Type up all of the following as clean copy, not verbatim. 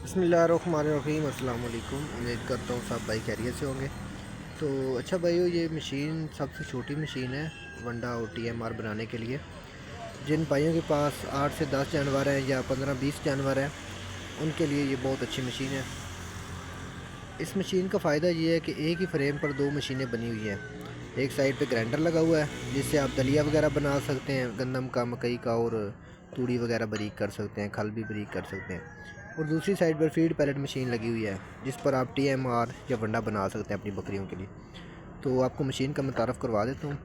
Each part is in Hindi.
बिस्मिल्लाहिर्रहमानिर्रहीम। अस्सलाम वालेकुम। उम्मीद करता हूँ सब भाई खैरियत से होंगे। तो अच्छा भाइयों, ये मशीन सबसे छोटी मशीन है वंडा और TMR बनाने के लिए। जिन भाइयों के पास 8 से 10 जानवर हैं या 15-20 जानवर हैं, उनके लिए ये बहुत अच्छी मशीन है। इस मशीन का फ़ायदा ये है कि एक ही फ्रेम पर दो मशीनें बनी हुई हैं। एक साइड पे ग्राइंडर लगा हुआ है जिससे आप दलिया वगैरह बना सकते हैं, गंदम का, मकई का, और तूड़ी वगैरह बारीक कर सकते हैं, खल भी बारीक कर सकते हैं। और दूसरी साइड पर फीड पैलेट मशीन लगी हुई है जिस पर आप TMR या वंडा बना सकते हैं अपनी बकरियों के लिए। तो आपको मशीन का मैं तारफ़ करवा देता हूँ।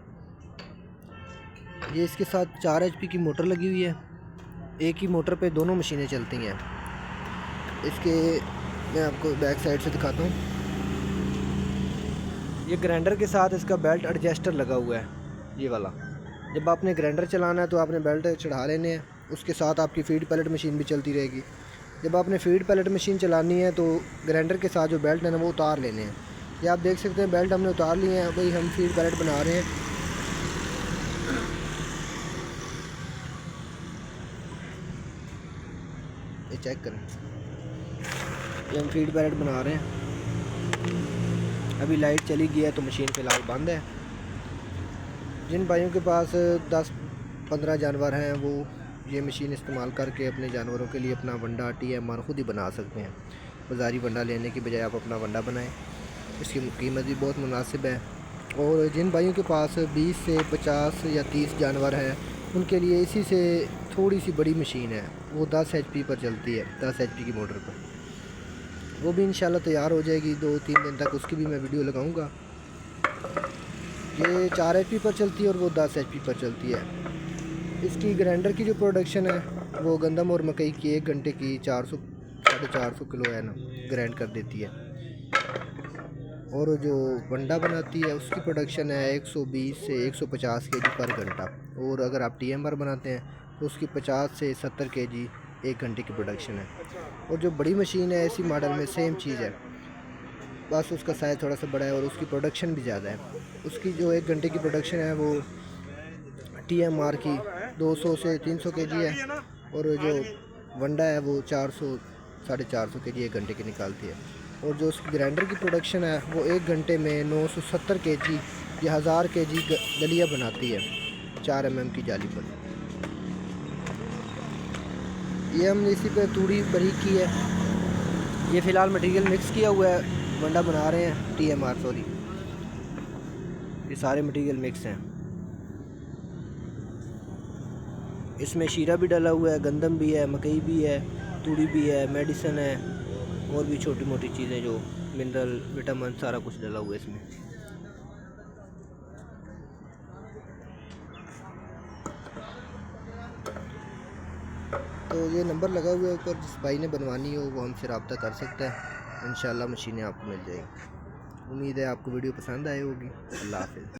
ये इसके साथ 4 HP की मोटर लगी हुई है। एक ही मोटर पे दोनों मशीनें चलती हैं। इसके मैं आपको बैक साइड से दिखाता हूँ। ये ग्राइंडर के साथ इसका बेल्ट एडजस्टर लगा हुआ है, ये वाला। जब आपने ग्राइंडर चलाना है तो आपने बेल्ट चढ़ा लेने हैं। उसके साथ आपकी फीड पैलेट मशीन भी चलती रहेगी। जब आपने फीड पैलेट मशीन चलानी है तो ग्राइंडर के साथ जो बेल्ट है ना, वो उतार लेने हैं। ये आप देख सकते हैं, बेल्ट हमने उतार लिए हैं। भाई हम फीड पैलेट बना रहे हैं। ये चेक करें, ये हम फीड पैलेट बना रहे हैं। अभी लाइट चली गई है तो मशीन फ़िलहाल बंद है। जिन भाइयों के पास 10-15 जानवर हैं, वो ये मशीन इस्तेमाल करके अपने जानवरों के लिए अपना वंडा TMR खुद ही बना सकते हैं। बाज़ारी वंडा लेने की बजाय आप अपना वंडा बनाएं। इसकी कीमत भी बहुत मुनासिब है। और जिन भाइयों के पास 20 से 50 या 30 जानवर हैं, उनके लिए इसी से थोड़ी सी बड़ी मशीन है, वो 10 HP पर चलती है, 10 HP की मोटर पर। वो भी इंशाल्लाह तैयार हो जाएगी 2-3 दिन तक, उसकी भी मैं वीडियो लगाऊंगा। ये 4 HP पर चलती है और वो 10 HP पर चलती है। इसकी ग्राइंडर की जो प्रोडक्शन है, वो गंदम और मकई की 1 घंटे की 400-450 किलो है ना, ग्राइंड कर देती है। और जो वंडा बनाती है उसकी प्रोडक्शन है 120 से 150 kg पर घंटा। और अगर आप TMR बनाते हैं तो उसकी 50 से 70 kg 1 घंटे की प्रोडक्शन है। और जो बड़ी मशीन है इसी मॉडल में सेम चीज़ है, बस उसका साइज़ थोड़ा सा बड़ा है और उसकी प्रोडक्शन भी ज़्यादा है। उसकी जो 1 घंटे की प्रोडक्शन है वो TMR की 200 से 300 kg है। और जो वंडा है वो 400-450 kg 1 घंटे की निकालती है। और जो उसकी ग्राइंडर की प्रोडक्शन है वो 1 घंटे में 970 kg या 1000 kg दलिया बनाती है 4 mm की जाली पर। ये हमने इसी पे तूड़ी बारीक की है। ये फ़िलहाल मटेरियल मिक्स किया हुआ है, वंडा बना रहे हैं TMR, सॉरी, ये सारे मटेरियल मिक्स हैं। इसमें शीरा भी डाला हुआ है, गंदम भी है, मकई भी है, तूड़ी भी है, मेडिसन है, और भी छोटी मोटी चीज़ें जो मिनरल, विटामिन, सारा कुछ डाला हुआ है इसमें। तो ये नंबर लगा हुआ है ऊपर, जिस भाई ने बनवानी हो वो हमसे रब्ता कर सकता है। इंशाल्लाह मशीनें आपको मिल जाएगी। उम्मीद है आपको वीडियो पसंद आई होगी। अल्लाह हाफ़िज़।